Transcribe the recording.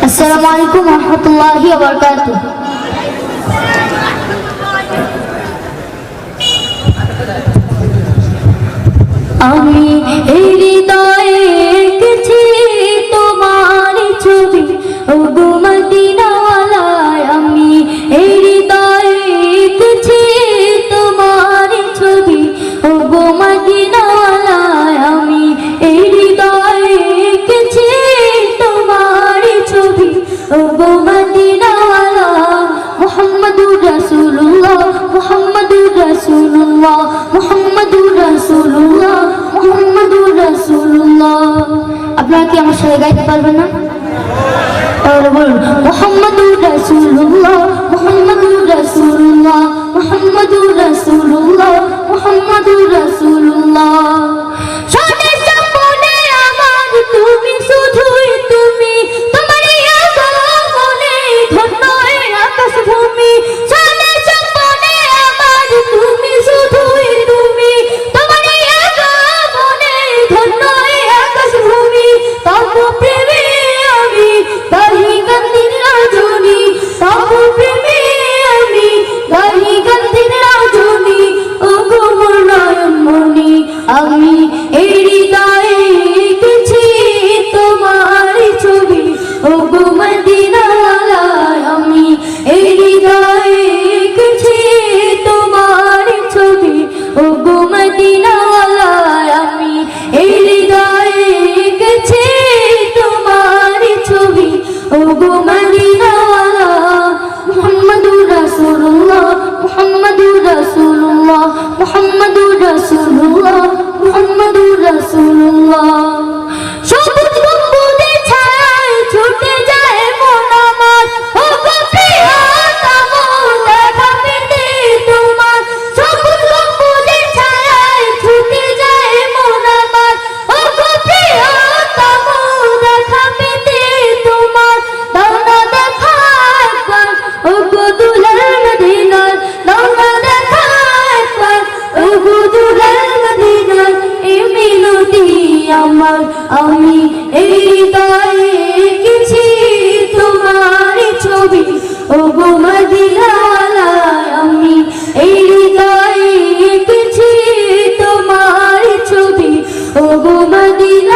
আসসালামু আলাইকুম ওয়া রাহমাতুল্লাহি ওয়া বারাকাতুহু। আমি এই হৃদয়ে এঁকেছি তোমার ছবি, ওগো মদিনাওয়ালায়। আমি এই হৃদয়ে এঁকেছি তোমার ছবি, ওগো মদিনাওয়ালায়। আমি এই হৃদয়ে এঁকেছি তোমার ছবি, ওগো মদিনাওয়ালা। মুহাম্মাদুর রাসূলুল্লাহ, মুহাম্মাদুর রাসূলুল্লাহ, মুহাম্মাদুর রাসূলুল্লাহ, মুহাম্মাদুর রাসূলুল্লাহ। আপনারা কি আমার সাথে গাইতে পারবেন না? আর বলুন মুহাম্মাদুর রাসূলুল্লাহ, মুহাম্মাদুর রাসূলুল্লাহ, মুহাম্মাদুর রাসূলুল্লাহ, মুহাম্মাদুর রাসূলুল্লাহ। স্বর্ণের সম্পদে আমার তুমি, শুধুই তুমি, তোমারই আগমনে ধন্য এই আকাশ ভূমি। স্বর্ণের সম্পদে আমার তুমি, শুধুই তুমি, তোমারই আগমনে ধন্য এই আকাশ ভূমি। তব প্রেমে আমি গাহি গন্ধির রজনী, তব প্রেমে আমি গাহি গন্ধির রজনী, ওগো মোর নয়নমণি। আমি এই হৃদয়ে এঁকেছি তোমার ছবি, ওগো মদিনাওয়ালায়। আমি এই হৃদয়ে এঁকেছি তোমার ছবি, ওগো মদিনাওয়ালায়। আমি এই হৃদয়ে এঁকেছি তোমার ছবি, ওগো মদিনাওয়ালা। মুহাম্মাদুর রাসূলুল্লাহ, মুহাম্মাদুর রাসূলুল্লাহ, মুহাম্মাদুর রাসূলুল্লাহ, মুহাম্মাদুর রাসূলুল্লাহ। সবুজ গম্বুজের ছায়ায় ছুটে যায় মন আমার, ওগো প্রিয়তম দেখা পেতে তোমার। সবুজ গম্বুজের ছায়ায় ছুটে যায় মন আমার, ওগো প্রিয়তম দেখা পেতে তোমার। দাও না দেখা একবার, ওগো দুলাল মদিনার, দাও না দেখা একবার, ওগো দুলাল মদিনার। এই মিনতি আমার, আমি এই হৃদয়ে এঁকেছি তোমার ছবি, ওগো মদিনাওয়ালায়। আমি এই হৃদয়ে এঁকেছি তোমার ছবি, ওগো মদিনা।